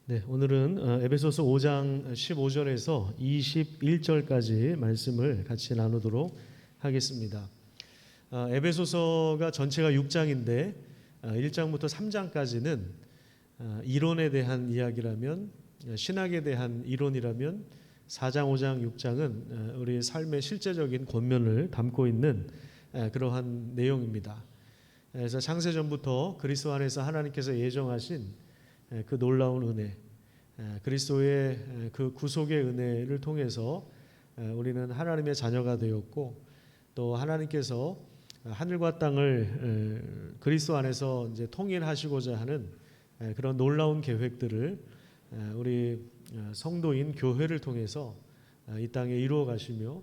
네, 오늘은 에베소서 5장 15절에서 21절까지 말씀을 같이 나누도록 하겠습니다. 에베소서가 전체가 6장인데 1장부터 3장까지는 이론에 대한 이야기라면, 신학에 대한 이론이라면 4장, 5장, 6장은 우리의 삶의 실제적인 권면을 담고 있는 그러한 내용입니다. 그래서 창세전부터 그리스도 안에서 하나님께서 예정하신 그 놀라운 은혜, 그리스도의 그 구속의 은혜를 통해서 우리는 하나님의 자녀가 되었고, 또 하나님께서 하늘과 땅을 그리스도 안에서 이제 통일하시고자 하는 그런 놀라운 계획들을 우리 성도인 교회를 통해서 이 땅에 이루어 가시며,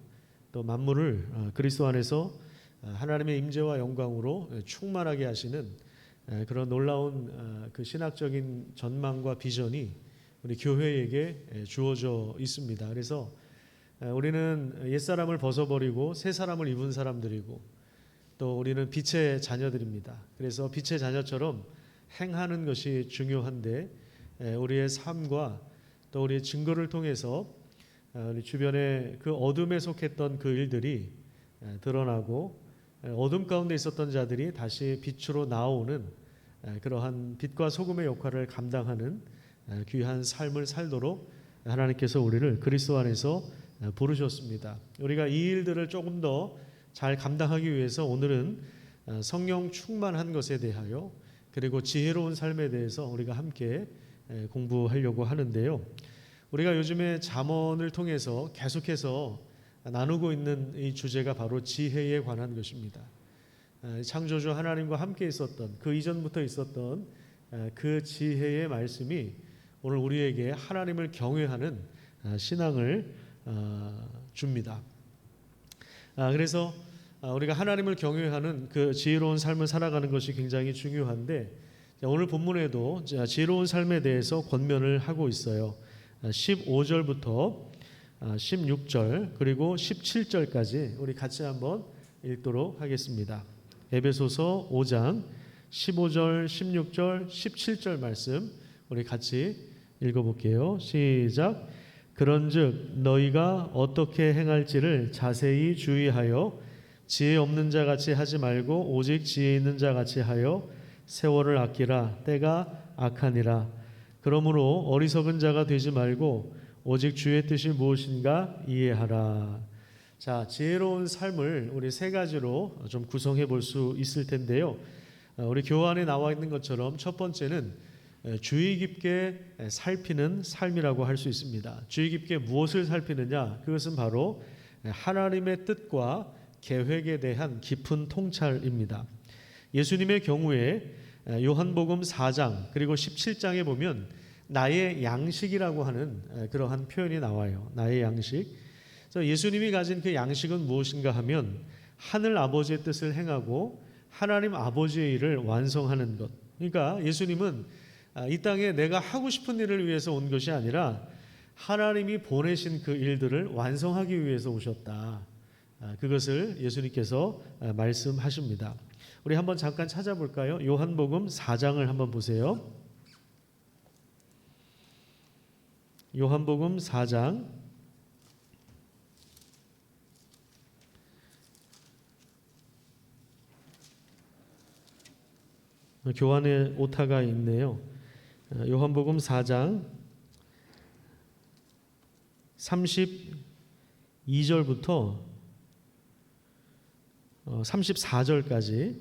또 만물을 그리스도 안에서 하나님의 임재와 영광으로 충만하게 하시는 그런 놀라운 그 신학적인 전망과 비전이 우리 교회에게 주어져 있습니다. 그래서 우리는 옛사람을 벗어버리고 새 사람을 입은 사람들이고, 또 우리는 빛의 자녀들입니다. 그래서 빛의 자녀처럼 행하는 것이 중요한데, 우리의 삶과 또 우리의 증거를 통해서 우리 주변에 그 어둠에 속했던 그 일들이 드러나고, 어둠 가운데 있었던 자들이 다시 빛으로 나오는 그러한 빛과 소금의 역할을 감당하는 귀한 삶을 살도록 하나님께서 우리를 그리스도 안에서 부르셨습니다. 우리가 이 일들을 조금 더 잘 감당하기 위해서 오늘은 성령 충만한 것에 대하여, 그리고 지혜로운 삶에 대해서 우리가 함께 공부하려고 하는데요. 우리가 요즘에 잠언을 통해서 계속해서 나누고 있는 이 주제가 바로 지혜에 관한 것입니다. 창조주 하나님과 함께 있었던, 그 이전부터 있었던 그 지혜의 말씀이 오늘 우리에게 하나님을 경외하는 신앙을 줍니다. 그래서 우리가 하나님을 경외하는 그 지혜로운 삶을 살아가는 것이 굉장히 중요한데, 오늘 본문에도 지혜로운 삶에 대해서 권면을 하고 있어요. 15절부터 16절 그리고 17절까지 우리 같이 한번 읽도록 하겠습니다. 에베소서 5장 15절, 16절, 17절 말씀 우리 같이 읽어볼게요. 시작. 그런즉 너희가 어떻게 행할지를 자세히 주의하여 지혜 없는 자 같이 하지 말고 오직 지혜 있는 자 같이 하여 세월을 아끼라. 때가 악하니라. 그러므로 어리석은 자가 되지 말고 오직 주의 뜻이 무엇인가 이해하라. 자, 지혜로운 삶을 우리 세 가지로 좀 구성해 볼 수 있을 텐데요. 우리 교환에 나와 있는 것처럼 첫 번째는 주의 깊게 살피는 삶이라고 할 수 있습니다. 주의 깊게 무엇을 살피느냐? 그것은 바로 하나님의 뜻과 계획에 대한 깊은 통찰입니다. 예수님의 경우에 요한복음 4장 그리고 17장에 보면 나의 양식이라고 하는 그러한 표현이 나와요. 나의 양식. 그래서 예수님이 가진 그 양식은 무엇인가 하면 하늘 아버지의 뜻을 행하고 하나님 아버지의 일을 완성하는 것. 그러니까 예수님은 이 땅에 내가 하고 싶은 일을 위해서 온 것이 아니라 하나님이 보내신 그 일들을 완성하기 위해서 오셨다. 그것을 예수님께서 말씀하십니다. 우리 한번 잠깐 찾아볼까요? 요한복음 4장을 한번 보세요. 요한복음 4장 교환의 오타가 있네요. 요한복음 4장 32절부터 34절까지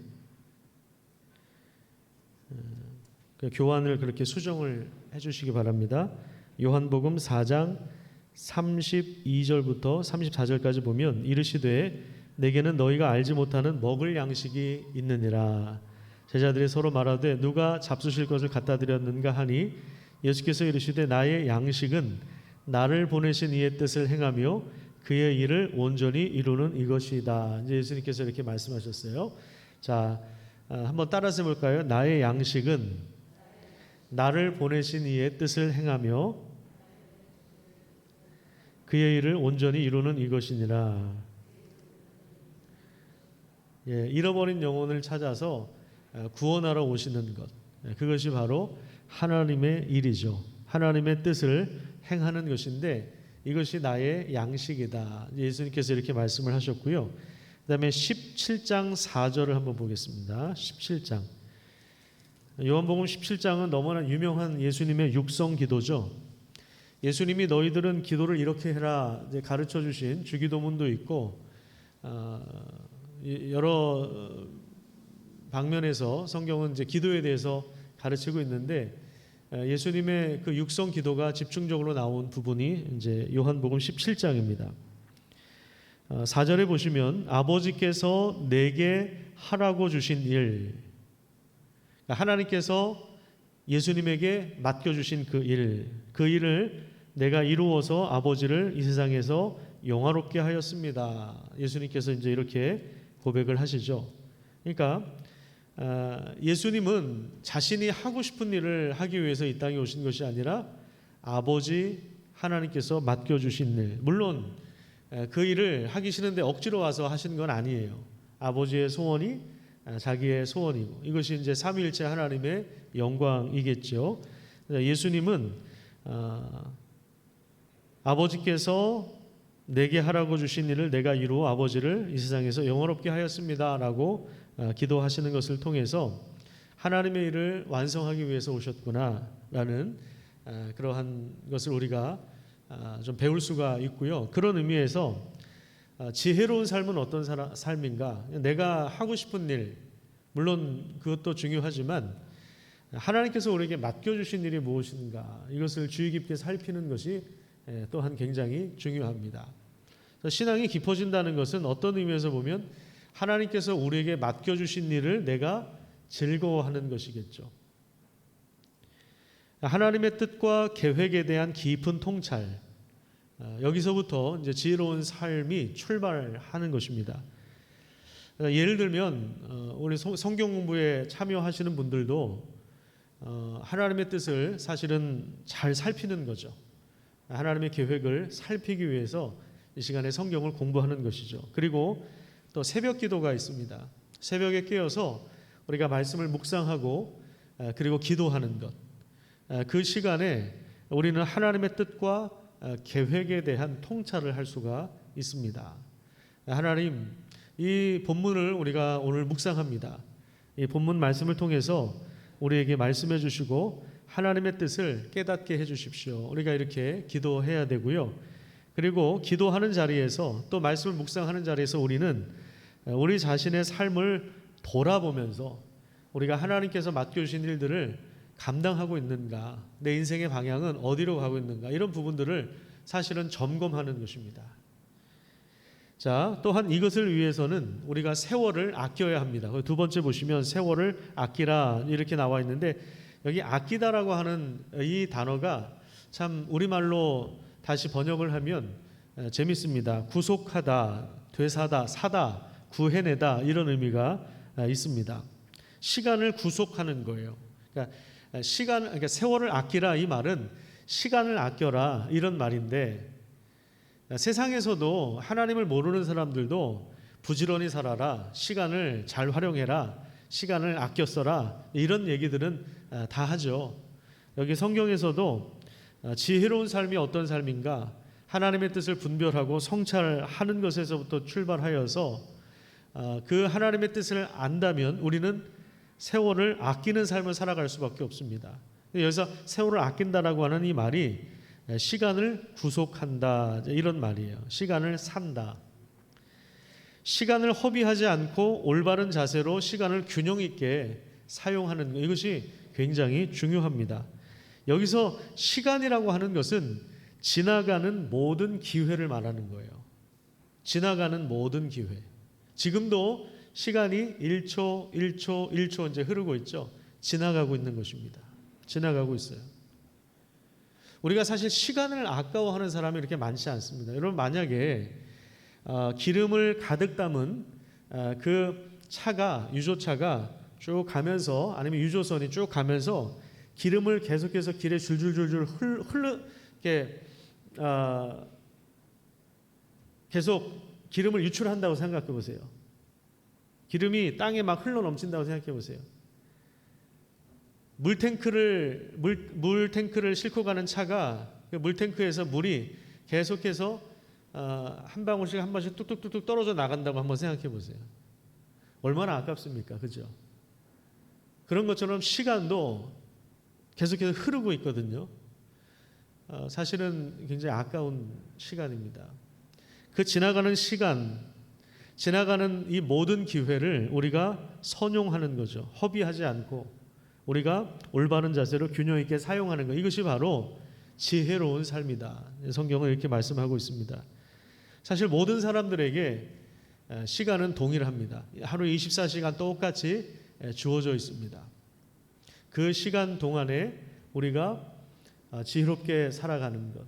교환을 그렇게 수정을 해주시기 바랍니다. 요한복음 4장 32절부터 34절까지 보면 이르시되 내게는 너희가 알지 못하는 먹을 양식이 있느니라. 제자들이 서로 말하되 누가 잡수실 것을 갖다 드렸는가 하니 예수께서 이르시되 나의 양식은 나를 보내신 이의 뜻을 행하며 그의 일을 온전히 이루는 이것이다. 이제 예수님께서 이렇게 말씀하셨어요. 자, 한번 따라서 해볼까요? 나의 양식은 나를 보내신 이의 뜻을 행하며 그의 일을 온전히 이루는 이것이니라. 잃어버린 영혼을 찾아서 구원하러 오시는 것, 그것이 바로 하나님의 일이죠. 하나님의 뜻을 행하는 것인데 이것이 나의 양식이다. 예수님께서 이렇게 말씀을 하셨고요. 그 다음에 17장 4절을 한번 보겠습니다. 17장. 요한복음 17장은 너무나 유명한 예수님의 육성 기도죠. 예수님이 너희들은 기도를 이렇게 해라 가르쳐 주신 주기도문도 있고 여러 방면에서 성경은 이제 기도에 대해서 가르치고 있는데 예수님의 그 육성 기도가 집중적으로 나온 부분이 이제 요한복음 17장입니다. 4절에 보시면 아버지께서 내게 하라고 주신 일, 하나님께서 예수님에게 맡겨주신 그 일을 내가 이루어서 아버지를 이 세상에서 영화롭게 하였습니다. 예수님께서 이제 이렇게 고백을 하시죠. 그러니까 예수님은 자신이 하고 싶은 일을 하기 위해서 이 땅에 오신 것이 아니라 아버지 하나님께서 맡겨주신 일, 물론 그 일을 하기 싫은데 억지로 와서 하신 건 아니에요. 아버지의 소원이 자기의 소원이고 이것이 이제 삼위일체 하나님의 영광이겠죠. 예수님은 아버지께서 내게 하라고 주신 일을 내가 이루어 아버지를 이 세상에서 영원롭게 하였습니다라고 기도하시는 것을 통해서 하나님의 일을 완성하기 위해서 오셨구나라는 그러한 것을 우리가 좀 배울 수가 있고요. 그런 의미에서 지혜로운 삶은 어떤 삶인가? 내가 하고 싶은 일, 물론 그것도 중요하지만 하나님께서 우리에게 맡겨주신 일이 무엇인가? 이것을 주의 깊게 살피는 것이 또한 굉장히 중요합니다. 신앙이 깊어진다는 것은 어떤 의미에서 보면 하나님께서 우리에게 맡겨주신 일을 내가 즐거워하는 것이겠죠. 하나님의 뜻과 계획에 대한 깊은 통찰, 여기서부터 이제 지혜로운 삶이 출발하는 것입니다. 예를 들면 우리 성경 공부에 참여하시는 분들도 하나님의 뜻을 사실은 잘 살피는 거죠. 하나님의 계획을 살피기 위해서 이 시간에 성경을 공부하는 것이죠. 그리고 또 새벽 기도가 있습니다. 새벽에 깨어서 우리가 말씀을 묵상하고 그리고 기도하는 것. 그 시간에 우리는 하나님의 뜻과 계획에 대한 통찰을 할 수가 있습니다. 하나님, 이 본문을 우리가 오늘 묵상합니다. 이 본문 말씀을 통해서 우리에게 말씀해 주시고 하나님의 뜻을 깨닫게 해 주십시오. 우리가 이렇게 기도해야 되고요. 그리고 기도하는 자리에서 또 말씀을 묵상하는 자리에서 우리는 우리 자신의 삶을 돌아보면서 우리가 하나님께서 맡겨주신 일들을 감당하고 있는가, 내 인생의 방향은 어디로 가고 있는가, 이런 부분들을 사실은 점검하는 것입니다. 자, 또한 이것을 위해서는 우리가 세월을 아껴야 합니다. 두 번째 보시면 세월을 아끼라 이렇게 나와 있는데 여기 아끼다라고 하는 이 단어가 참 우리말로 다시 번역을 하면 재밌습니다. 구속하다, 되사다, 사다, 구해내다 이런 의미가 있습니다. 시간을 구속하는 거예요. 그러니까 세월을 아끼라 이 말은 시간을 아껴라 이런 말인데 세상에서도 하나님을 모르는 사람들도 부지런히 살아라, 시간을 잘 활용해라, 시간을 아껴 써라 이런 얘기들은 다 하죠. 여기 성경에서도 지혜로운 삶이 어떤 삶인가, 하나님의 뜻을 분별하고 성찰하는 것에서부터 출발하여서 그 하나님의 뜻을 안다면 우리는 세월을 아끼는 삶을 살아갈 수밖에 없습니다. 여기서 세월을 아낀다라고 하는 이 말이 시간을 구속한다 이런 말이에요. 시간을 산다. 시간을 허비하지 않고 올바른 자세로 시간을 균형 있게 사용하는 것, 이것이 굉장히 중요합니다. 여기서 시간이라고 하는 것은 지나가는 모든 기회를 말하는 거예요. 지나가는 모든 기회. 지금도 시간이 1초, 1초, 1초 이제 흐르고 있죠. 지나가고 있는 것입니다. 지나가고 있어요. 우리가 사실 시간을 아까워하는 사람이 이렇게 많지 않습니다. 여러분 만약에 기름을 가득 담은 그 차가, 유조차가 쭉 가면서, 아니면 유조선이 쭉 가면서 기름을 계속해서 길에 줄줄줄줄 계속 기름을 유출한다고 생각해 보세요. 기름이 땅에 막 흘러 넘친다고 생각해 보세요. 물탱크를 싣고 가는 차가 그 물탱크에서 물이 계속해서 한 방울씩 한 번씩 뚝뚝뚝뚝 떨어져 나간다고 한번 생각해 보세요. 얼마나 아깝습니까? 그죠? 그런 것처럼 시간도 계속해서 흐르고 있거든요. 사실은 굉장히 아까운 시간입니다. 그 지나가는 시간, 지나가는 이 모든 기회를 우리가 선용하는 거죠. 허비하지 않고 우리가 올바른 자세로 균형 있게 사용하는 것, 이것이 바로 지혜로운 삶이다. 성경은 이렇게 말씀하고 있습니다. 사실 모든 사람들에게 시간은 동일합니다. 하루 24시간 똑같이 주어져 있습니다. 그 시간 동안에 우리가 지혜롭게 살아가는 것,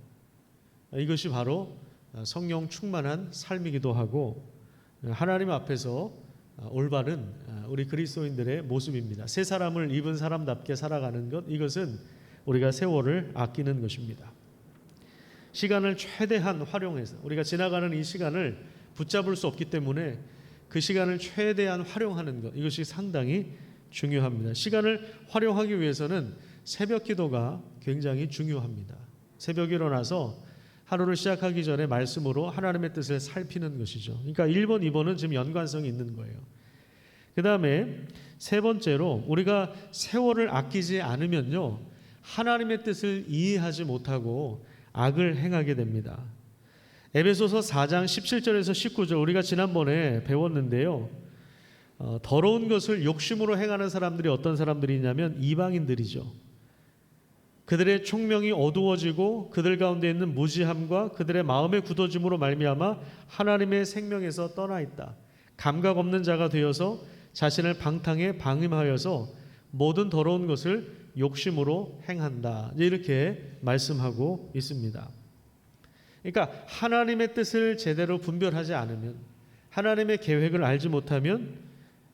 이것이 바로 성령 충만한 삶이기도 하고 하나님 앞에서 올바른 우리 그리스도인들의 모습입니다. 새 사람을 입은 사람답게 살아가는 것, 이것은 우리가 세월을 아끼는 것입니다. 시간을 최대한 활용해서 우리가 지나가는 이 시간을 붙잡을 수 없기 때문에 그 시간을 최대한 활용하는 것, 이것이 상당히 중요합니다. 시간을 활용하기 위해서는 새벽 기도가 굉장히 중요합니다. 새벽에 일어나서 하루를 시작하기 전에 말씀으로 하나님의 뜻을 살피는 것이죠. 그러니까 1번, 2번은 지금 연관성이 있는 거예요. 그 다음에 세 번째로 우리가 세월을 아끼지 않으면요, 하나님의 뜻을 이해하지 못하고 악을 행하게 됩니다. 에베소서 4장 17절에서 19절 우리가 지난번에 배웠는데요. 더러운 것을 욕심으로 행하는 사람들이 어떤 사람들이냐면 이방인들이죠. 그들의 총명이 어두워지고 그들 가운데 있는 무지함과 그들의 마음의 굳어짐으로 말미암아 하나님의 생명에서 떠나 있다. 감각 없는 자가 되어서 자신을 방탕에 방임하여서 모든 더러운 것을 욕심으로 행한다. 이렇게 말씀하고 있습니다. 그러니까 하나님의 뜻을 제대로 분별하지 않으면, 하나님의 계획을 알지 못하면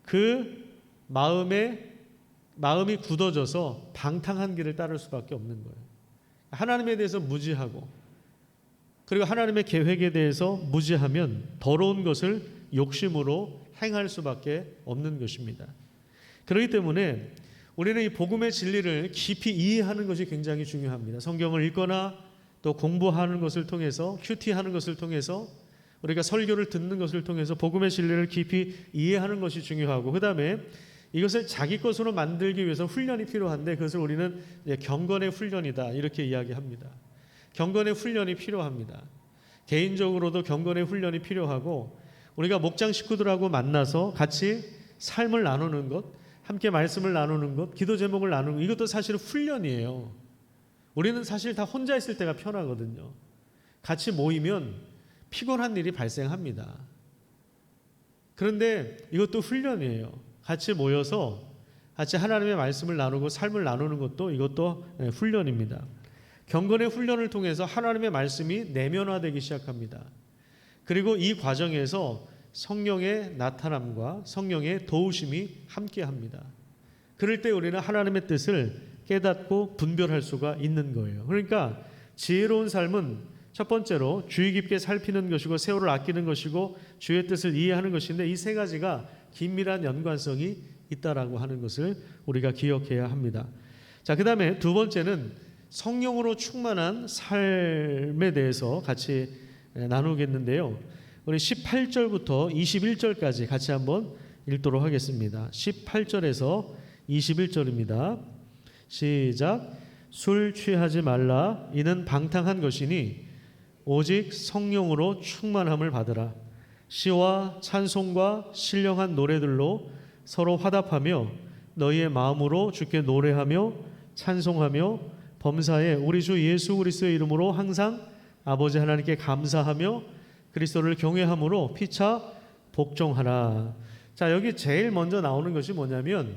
그 마음이 굳어져서 방탕한 길을 따를 수밖에 없는 거예요. 하나님에 대해서 무지하고 그리고 하나님의 계획에 대해서 무지하면 더러운 것을 욕심으로 행할 수밖에 없는 것입니다. 그렇기 때문에 우리는 이 복음의 진리를 깊이 이해하는 것이 굉장히 중요합니다. 성경을 읽거나 또 공부하는 것을 통해서, 큐티하는 것을 통해서, 우리가 설교를 듣는 것을 통해서 복음의 진리를 깊이 이해하는 것이 중요하고, 그 다음에 이것을 자기 것으로 만들기 위해서 훈련이 필요한데 그것을 우리는 경건의 훈련이다 이렇게 이야기합니다. 경건의 훈련이 필요합니다. 개인적으로도 경건의 훈련이 필요하고 우리가 목장 식구들하고 만나서 같이 삶을 나누는 것, 함께 말씀을 나누는 것, 기도 제목을 나누는 것, 이것도 사실 훈련이에요. 우리는 사실 다 혼자 있을 때가 편하거든요. 같이 모이면 피곤한 일이 발생합니다. 그런데 이것도 훈련이에요. 같이 모여서 같이 하나님의 말씀을 나누고 삶을 나누는 것도 이것도 훈련입니다. 경건의 훈련을 통해서 하나님의 말씀이 내면화되기 시작합니다. 그리고 이 과정에서 성령의 나타남과 성령의 도우심이 함께합니다. 그럴 때 우리는 하나님의 뜻을 깨닫고 분별할 수가 있는 거예요. 그러니까 지혜로운 삶은 첫 번째로 주의 깊게 살피는 것이고 세월을 아끼는 것이고 주의 뜻을 이해하는 것인데 이 세 가지가 긴밀한 연관성이 있다라고 하는 것을 우리가 기억해야 합니다. 자, 그 다음에 두 번째는 성령으로 충만한 삶에 대해서 같이 나누겠는데요. 우리 18절부터 21절까지 같이 한번 읽도록 하겠습니다. 18절에서 21절입니다. 시작. 술 취하지 말라. 이는 방탕한 것이니 오직 성령으로 충만함을 받으라. 시와 찬송과 신령한 노래들로 서로 화답하며 너희의 마음으로 주께 노래하며 찬송하며 범사에 우리 주 예수 그리스도의 이름으로 항상 아버지 하나님께 감사하며 그리스도를 경외함으로 피차 복종하라. 자, 여기 제일 먼저 나오는 것이 뭐냐면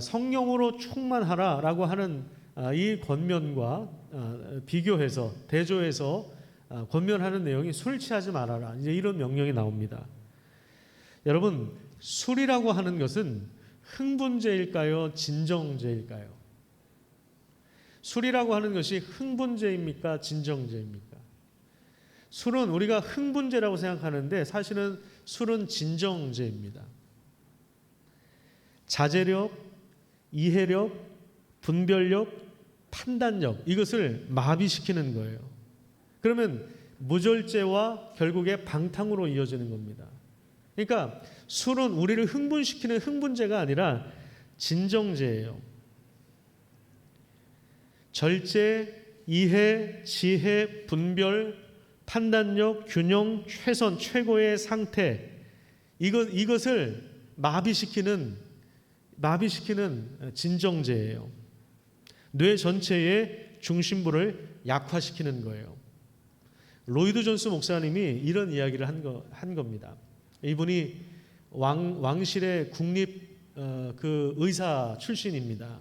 성령으로 충만하라라고 하는 이 권면과 비교해서 대조해서 권면하는 내용이 술 취하지 말아라. 이제 이런 명령이 나옵니다. 여러분, 술이라고 하는 것은 흥분제일까요? 진정제일까요? 술이라고 하는 것이 흥분제입니까? 진정제입니까? 술은 우리가 흥분제라고 생각하는데 사실은 술은 진정제입니다. 자제력, 이해력, 분별력, 판단력, 이것을 마비시키는 거예요. 그러면 무절제와 결국에 방탕으로 이어지는 겁니다. 그러니까 술은 우리를 흥분시키는 흥분제가 아니라 진정제예요. 절제, 이해, 지혜, 분별, 판단력, 균형, 최선, 최고의 상태, 이것을 마비시키는 진정제예요. 뇌 전체의 중심부를 약화시키는 거예요. 로이드 존스 목사님이 이런 이야기를 한 겁니다. 이분이 왕실의 국립 그 의사 출신입니다.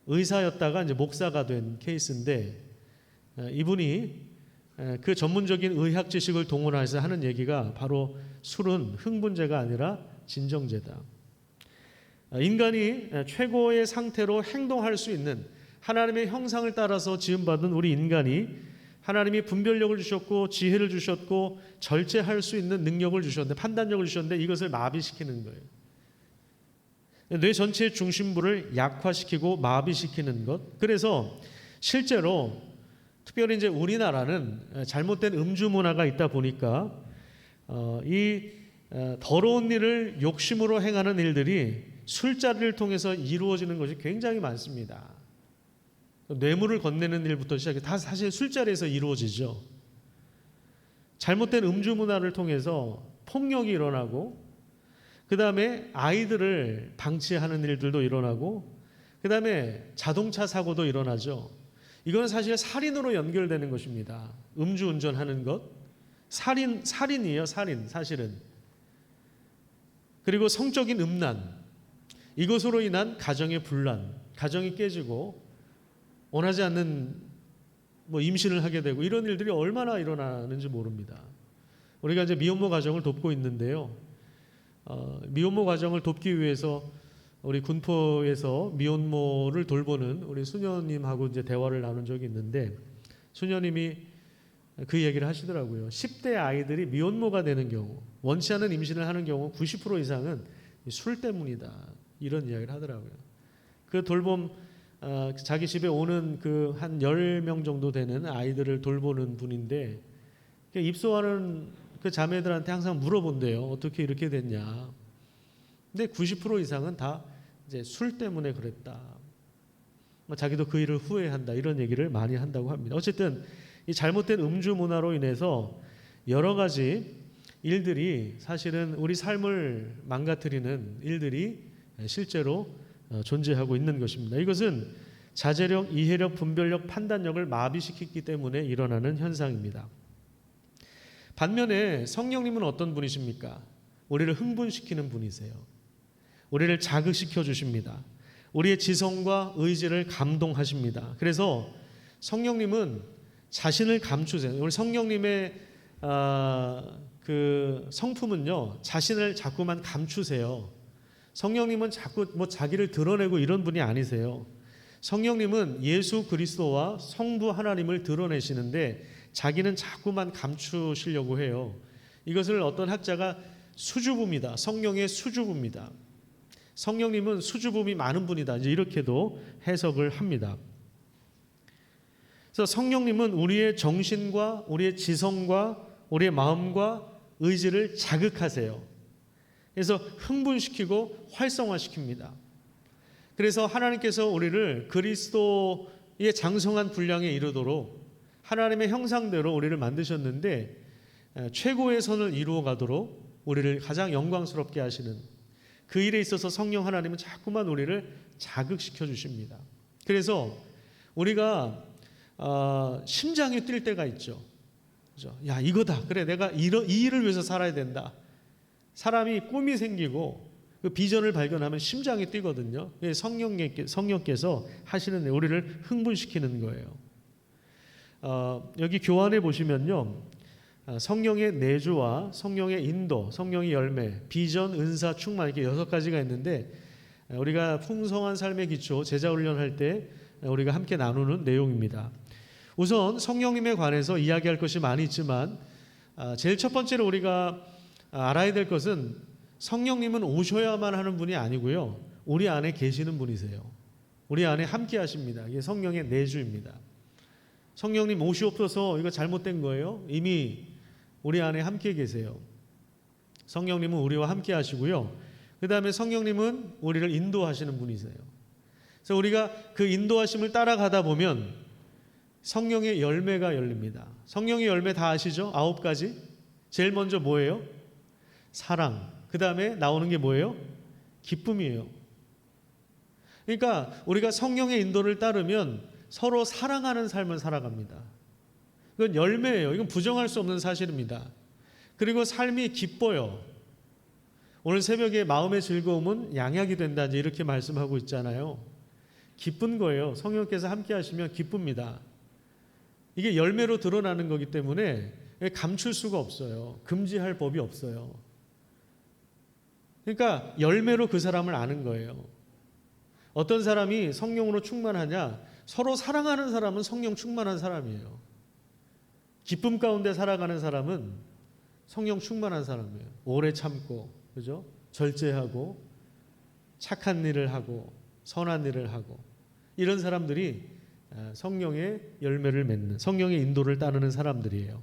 의사였다가 이제 목사가 된 케이스인데, 이분이 그 전문적인 의학 지식을 동원해서 하는 얘기가 바로 술은 흥분제가 아니라 진정제다. 인간이 최고의 상태로 행동할 수 있는, 하나님의 형상을 따라서 지음받은 우리 인간이 하나님이 분별력을 주셨고 지혜를 주셨고 절제할 수 있는 능력을 주셨는데, 판단력을 주셨는데 이것을 마비시키는 거예요. 뇌 전체의 중심부를 약화시키고 마비시키는 것. 그래서 실제로 특별히 이제 우리나라는 잘못된 음주 문화가 있다 보니까 이 더러운 일을 욕심으로 행하는 일들이 술자리를 통해서 이루어지는 것이 굉장히 많습니다. 뇌물을 건네는 일부터 시작해 다 사실 술자리에서 이루어지죠. 잘못된 음주 문화를 통해서 폭력이 일어나고, 그 다음에 아이들을 방치하는 일들도 일어나고, 그 다음에 자동차 사고도 일어나죠. 이거는 사실 살인으로 연결되는 것입니다. 음주운전하는 것, 살인이에요. 살인, 사실은. 그리고 성적인 음란, 이것으로 인한 가정의 분란, 가정이 깨지고 원하지 않는 임신을 하게 되고, 이런 일들이 얼마나 일어나는지 모릅니다. 우리가 이제 미혼모 가정을 돕고 있는데요. 미혼모 가정을 돕기 위해서 우리 군포에서 미혼모를 돌보는 우리 수녀님하고 이제 대화를 나눈 적이 있는데, 수녀님이 그 얘기를 하시더라고요. 10대 아이들이 미혼모가 되는 경우, 원치 않은 임신을 하는 경우 90% 이상은 술 때문이다, 이런 이야기를 하더라고요. 그 돌봄, 자기 집에 오는 그 한 10명 정도 되는 아이들을 돌보는 분인데, 입소하는 그 자매들한테 항상 물어본대요. 어떻게 이렇게 됐냐. 근데 90% 이상은 다 이제 술 때문에 그랬다. 자기도 그 일을 후회한다, 이런 얘기를 많이 한다고 합니다. 어쨌든 이 잘못된 음주 문화로 인해서 여러 가지 일들이, 사실은 우리 삶을 망가뜨리는 일들이 실제로 존재하고 있는 것입니다. 이것은 자제력, 이해력, 분별력, 판단력을 마비시키기 때문에 일어나는 현상입니다. 반면에 성령님은 어떤 분이십니까? 우리를 흥분시키는 분이세요. 우리를 자극시켜 주십니다. 우리의 지성과 의지를 감동하십니다. 그래서 성령님은 자신을 감추세요. 우리 성령님의 그 성품은요, 자신을 자꾸만 감추세요. 성령님은 자꾸 자기를 드러내고 이런 분이 아니세요. 성령님은 예수 그리스도와 성부 하나님을 드러내시는데 자기는 자꾸만 감추시려고 해요. 이것을 어떤 학자가 수줍음이다, 성령의 수줍음이다, 성령님은 수줍음이 많은 분이다, 이제 이렇게도 해석을 합니다. 그래서 성령님은 우리의 정신과 우리의 지성과 우리의 마음과 의지를 자극하세요. 그래서 흥분시키고 활성화시킵니다. 그래서 하나님께서 우리를 그리스도의 장성한 분량에 이르도록 하나님의 형상대로 우리를 만드셨는데, 최고의 선을 이루어 가도록 우리를 가장 영광스럽게 하시는 그 일에 있어서 성령 하나님은 자꾸만 우리를 자극시켜 주십니다. 그래서 우리가 심장이 뛸 때가 있죠. 그죠? 야, 이거다. 그래, 내가 이 일을 위해서 살아야 된다. 사람이 꿈이 생기고 그 비전을 발견하면 심장이 뛰거든요. 성령께서 하시는 우리를 흥분시키는 거예요. 여기 교환해 보시면요, 성령의 내주와 성령의 인도, 성령의 열매, 비전, 은사, 충만, 이렇게 6가지가 있는데, 우리가 풍성한 삶의 기초 제자훈련할 때 우리가 함께 나누는 내용입니다. 우선 성령님에 관해서 이야기할 것이 많이 있지만, 제일 첫 번째로 우리가 알아야 될 것은 성령님은 오셔야만 하는 분이 아니고요, 우리 안에 계시는 분이세요. 우리 안에 함께 하십니다. 이게 성령의 내주입니다. 성령님 오시옵소서, 이거 잘못된 거예요. 이미 우리 안에 함께 계세요. 성령님은 우리와 함께 하시고요. 그 다음에 성령님은 우리를 인도하시는 분이세요. 그래서 우리가 그 인도하심을 따라가다 보면 성령의 열매가 열립니다. 성령의 열매 다 아시죠? 9가지. 제일 먼저 뭐예요? 사랑. 그 다음에 나오는 게 뭐예요? 기쁨이에요. 그러니까 우리가 성령의 인도를 따르면 서로 사랑하는 삶을 살아갑니다. 이건 열매예요. 이건 부정할 수 없는 사실입니다. 그리고 삶이 기뻐요. 오늘 새벽에 마음의 즐거움은 양약이 된다, 이렇게 말씀하고 있잖아요. 기쁜 거예요. 성령께서 함께 하시면 기쁩니다. 이게 열매로 드러나는 거기 때문에 감출 수가 없어요. 금지할 법이 없어요. 그러니까 열매로 그 사람을 아는 거예요. 어떤 사람이 성령으로 충만하냐? 서로 사랑하는 사람은 성령 충만한 사람이에요. 기쁨 가운데 살아가는 사람은 성령 충만한 사람이에요. 오래 참고, 그죠? 절제하고, 착한 일을 하고, 선한 일을 하고, 이런 사람들이 성령의 열매를 맺는, 성령의 인도를 따르는 사람들이에요.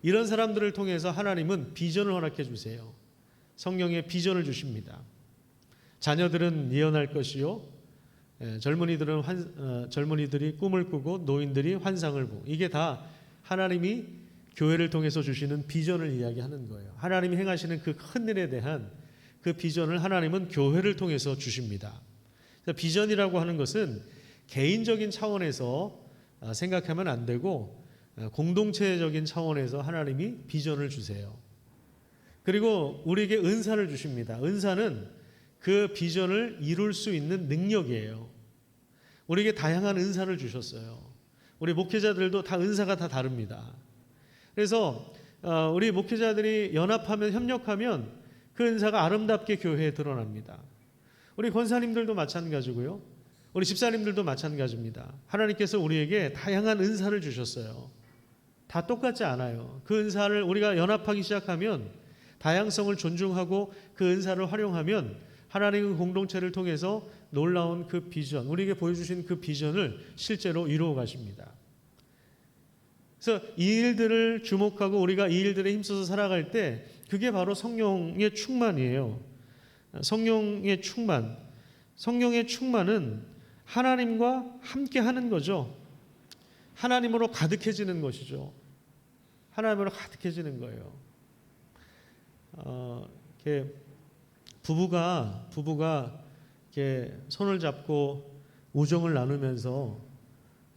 이런 사람들을 통해서 하나님은 비전을 허락해 주세요. 성령의 비전을 주십니다. 자녀들은 예언할 것이요, 젊은이들이 꿈을 꾸고 노인들이 환상을 보고, 이게 다 하나님이 교회를 통해서 주시는 비전을 이야기하는 거예요. 하나님이 행하시는 그 큰 일에 대한 그 비전을 하나님은 교회를 통해서 주십니다. 비전이라고 하는 것은 개인적인 차원에서 생각하면 안 되고 공동체적인 차원에서 하나님이 비전을 주세요. 그리고 우리에게 은사를 주십니다. 은사는 그 비전을 이룰 수 있는 능력이에요. 우리에게 다양한 은사를 주셨어요. 우리 목회자들도 다 은사가 다 다릅니다. 그래서 우리 목회자들이 연합하면, 협력하면 그 은사가 아름답게 교회에 드러납니다. 우리 권사님들도 마찬가지고요. 우리 집사님들도 마찬가지입니다. 하나님께서 우리에게 다양한 은사를 주셨어요. 다 똑같지 않아요. 그 은사를 우리가 연합하기 시작하면, 다양성을 존중하고 그 은사를 활용하면 하나님의 공동체를 통해서 놀라운 그 비전, 우리에게 보여주신 그 비전을 실제로 이루어 가십니다. 그래서 이 일들을 주목하고 우리가 이 일들에 힘써서 살아갈 때 그게 바로 성령의 충만이에요. 성령의 충만. 성령의 충만은 하나님과 함께 하는 거죠. 하나님으로 가득해지는 것이죠. 하나님으로 가득해지는 거예요. 이렇게 부부가 이렇게 손을 잡고 우정을 나누면서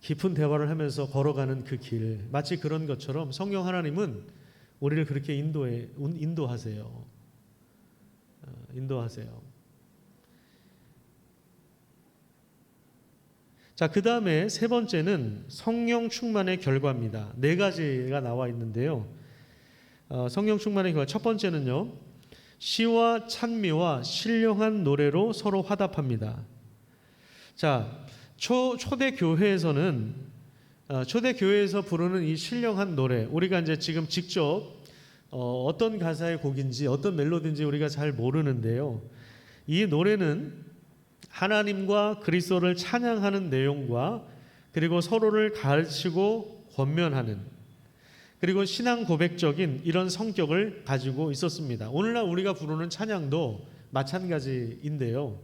깊은 대화를 하면서 걸어가는 그 길, 마치 그런 것처럼 성령 하나님은 우리를 그렇게 인도하세요. 인도하세요. 자, 그 다음에 세 번째는 성령 충만의 결과입니다. 4가지가 나와 있는데요. 성령 충만의 결과, 첫 번째는요, 시와 찬미와 신령한 노래로 서로 화답합니다. 자, 초대 교회에서는 초대 교회에서 부르는 이 신령한 노래, 우리가 이제 지금 직접 어떤 가사의 곡인지 어떤 멜로디인지 우리가 잘 모르는데요. 이 노래는 하나님과 그리스도를 찬양하는 내용과 그리고 서로를 가르치고 권면하는, 그리고 신앙 고백적인 이런 성격을 가지고 있었습니다. 오늘날 우리가 부르는 찬양도 마찬가지인데요.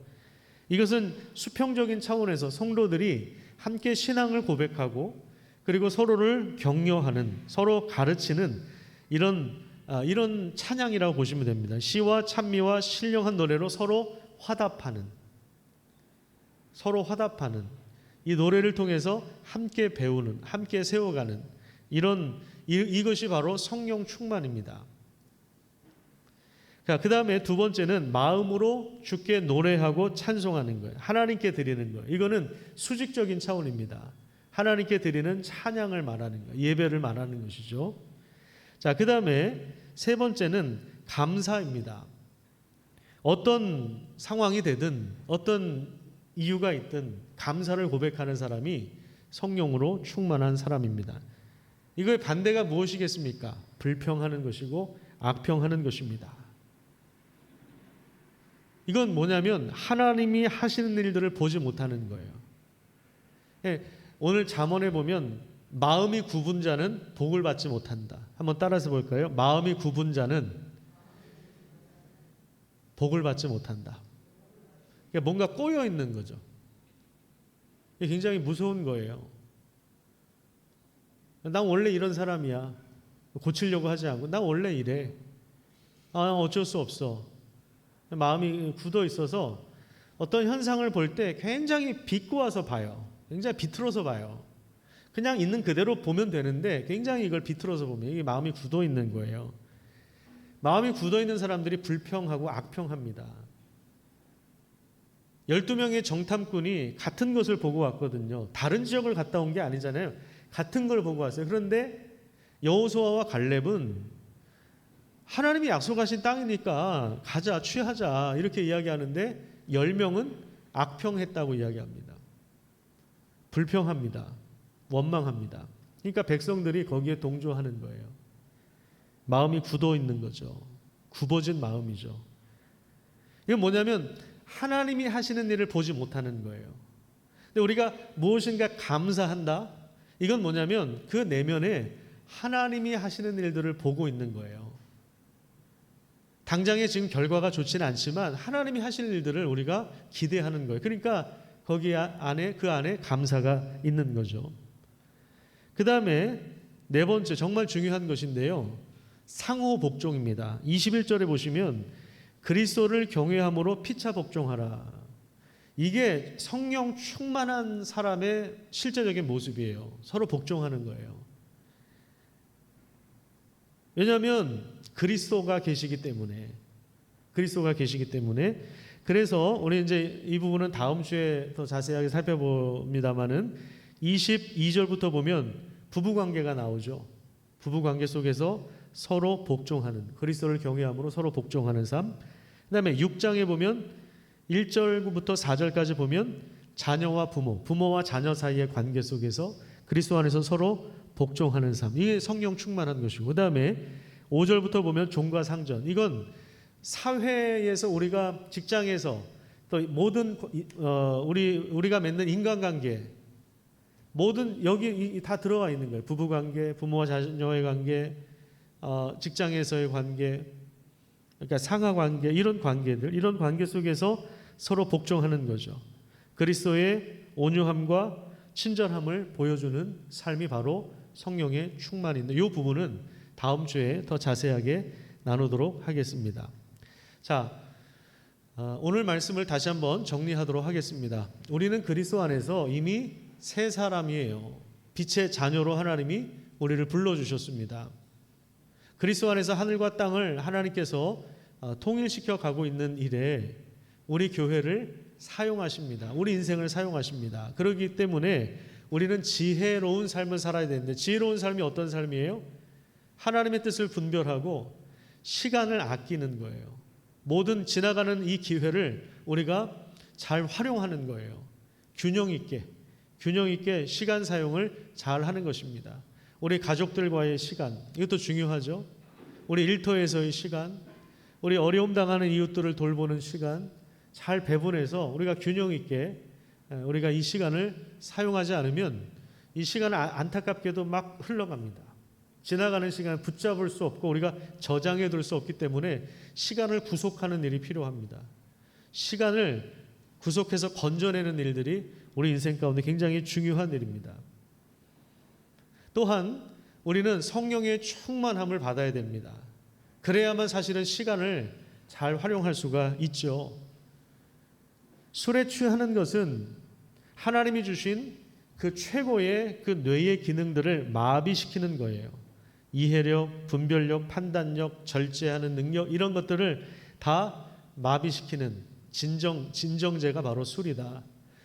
이것은 수평적인 차원에서 성도들이 함께 신앙을 고백하고 그리고 서로를 격려하는, 서로 가르치는 이런 찬양이라고 보시면 됩니다. 시와 찬미와 신령한 노래로 서로 화답하는 이 노래를 통해서 함께 배우는, 함께 세워가는 이것이 바로 성령 충만입니다. 그 다음에 두 번째는 마음으로 주께 노래하고 찬송하는 거예요. 하나님께 드리는 거예요. 이거는 수직적인 차원입니다. 하나님께 드리는 찬양을 말하는 거예요. 예배를 말하는 것이죠. 자, 그 다음에 세 번째는 감사입니다. 어떤 상황이 되든 어떤 이유가 있든 감사를 고백하는 사람이 성령으로 충만한 사람입니다. 이거의 반대가 무엇이겠습니까? 불평하는 것이고 악평하는 것입니다. 이건 뭐냐면 하나님이 하시는 일들을 보지 못하는 거예요. 예, 오늘 잠언에 보면 마음이 굽은 자는 복을 받지 못한다. 한번 따라서 볼까요? 마음이 굽은 자는 복을 받지 못한다. 그러니까 뭔가 꼬여 있는 거죠. 이게 굉장히 무서운 거예요. 난 원래 이런 사람이야. 고치려고 하지 않고 난 원래 이래. 어쩔 수 없어. 마음이 굳어 있어서 어떤 현상을 볼 때 굉장히 비꼬아서 봐요. 굉장히 비틀어서 봐요. 그냥 있는 그대로 보면 되는데 굉장히 이걸 비틀어서 보면 이게 마음이 굳어 있는 거예요. 마음이 굳어 있는 사람들이 불평하고 악평합니다. 12명의 정탐꾼이 같은 것을 보고 왔거든요. 다른 지역을 갔다 온 게 아니잖아요. 같은 걸 보고 왔어요. 그런데 여호수아와 갈렙은 하나님이 약속하신 땅이니까 가자, 취하자 이렇게 이야기하는데 10명은 악평했다고 이야기합니다. 불평합니다. 원망합니다. 그러니까 백성들이 거기에 동조하는 거예요. 마음이 굳어 있는 거죠. 굽어진 마음이죠. 이건 뭐냐면 하나님이 하시는 일을 보지 못하는 거예요. 근데 우리가 무엇인가 감사한다? 이건 뭐냐면 그 내면에 하나님이 하시는 일들을 보고 있는 거예요. 당장에 지금 결과가 좋지는 않지만 하나님이 하실 일들을 우리가 기대하는 거예요. 그러니까 거기 안에 그 안에 감사가 있는 거죠. 그 다음에 네 번째 정말 중요한 것인데요. 상호 복종입니다. 21절에 보시면 그리스도를 경외함으로 피차 복종하라. 이게 성령 충만한 사람의 실제적인 모습이에요. 서로 복종하는 거예요. 왜냐하면 그리스도가 계시기 때문에 그래서 우리 이제 이 부분은 다음 주에 더 자세하게 살펴봅니다만은 22절부터 보면 부부 관계가 나오죠. 부부 관계 속에서 서로 복종하는 그리스도를 경외함으로 서로 복종하는 삶. 그다음에 6장에 보면 1절부터 4절까지 보면 자녀와 부모와 자녀 사이의 관계 속에서 그리스도 안에서 서로 복종하는 삶. 이게 성령 충만한 것이고 그다음에 5절부터 보면 종과 상전. 이건 사회에서 우리가 직장에서 또 모든 우리가 맺는 인간관계 모든 여기 다 들어가 있는 거예요. 부부관계, 부모와 자녀의 관계, 직장에서의 관계, 그러니까 상하관계 이런 관계들 이런 관계 속에서 서로 복종하는 거죠. 그리스도의 온유함과 친절함을 보여주는 삶이 바로 성령의 충만인데 이 부분은 다음 주에 더 자세하게 나누도록 하겠습니다. 자, 오늘 말씀을 다시 한번 정리하도록 하겠습니다. 우리는 그리스도 안에서 이미 새 사람이에요. 빛의 자녀로 하나님이 우리를 불러주셨습니다. 그리스도 안에서 하늘과 땅을 하나님께서 통일시켜 가고 있는 일에 우리 교회를 사용하십니다. 우리 인생을 사용하십니다. 그렇기 때문에 우리는 지혜로운 삶을 살아야 되는데 지혜로운 삶이 어떤 삶이에요? 하나님의 뜻을 분별하고 시간을 아끼는 거예요. 모든 지나가는 이 기회를 우리가 잘 활용하는 거예요. 균형 있게 시간 사용을 잘 하는 것입니다. 우리 가족들과의 시간, 이것도 중요하죠. 우리 일터에서의 시간, 우리 어려움 당하는 이웃들을 돌보는 시간 잘 배분해서 우리가 균형 있게 우리가 이 시간을 사용하지 않으면 이 시간은 안타깝게도 막 흘러갑니다. 지나가는 시간을 붙잡을 수 없고 우리가 저장해 둘 수 없기 때문에 시간을 구속하는 일이 필요합니다. 시간을 구속해서 건져내는 일들이 우리 인생 가운데 굉장히 중요한 일입니다. 또한 우리는 성령의 충만함을 받아야 됩니다. 그래야만 사실은 시간을 잘 활용할 수가 있죠. 술에 취하는 것은 하나님이 주신 그 최고의 그 뇌의 기능들을 마비시키는 거예요. 이해력, 분별력, 판단력, 절제하는 능력 이런 것들을 다 마비시키는 진정제가 바로 술이다.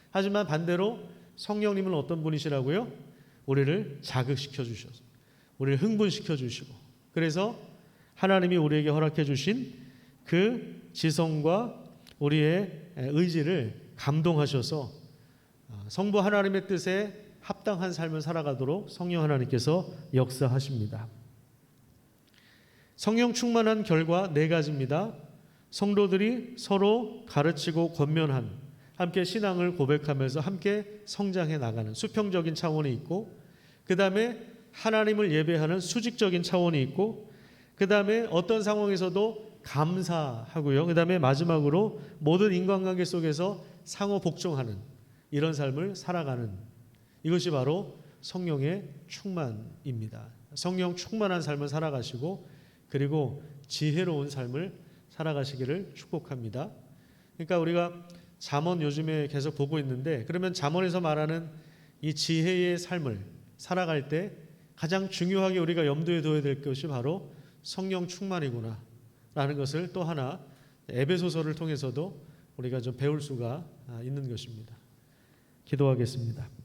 하지만 반대로 성령님은 어떤 분이시라고요? 우리를 자극시켜 주셔서 우리를 흥분시켜 주시고 그래서 하나님이 우리에게 허락해 주신 그 지성과 우리의 의지를 감동하셔서 성부 하나님의 뜻에 합당한 삶을 살아가도록 성령 하나님께서 역사하십니다. 성령 충만한 결과 4가지입니다. 성도들이 서로 가르치고 권면한 함께 신앙을 고백하면서 함께 성장해 나가는 수평적인 차원이 있고, 그 다음에 하나님을 예배하는 수직적인 차원이 있고, 그 다음에 어떤 상황에서도 감사하고요. 그 다음에 마지막으로 모든 인간관계 속에서 상호 복종하는 이런 삶을 살아가는, 이것이 바로 성령의 충만입니다. 성령 충만한 삶을 살아가시고, 그리고 지혜로운 삶을 살아가시기를 축복합니다. 그러니까 우리가 잠언 요즘에 계속 보고 있는데, 그러면 잠언에서 말하는 이 지혜의 삶을 살아갈 때 가장 중요하게 우리가 염두에 둬야 될 것이 바로 성령 충만이구나 라는 것을 또 하나 에베소서를 통해서도 우리가 좀 배울 수가 있는 것입니다. 기도하겠습니다.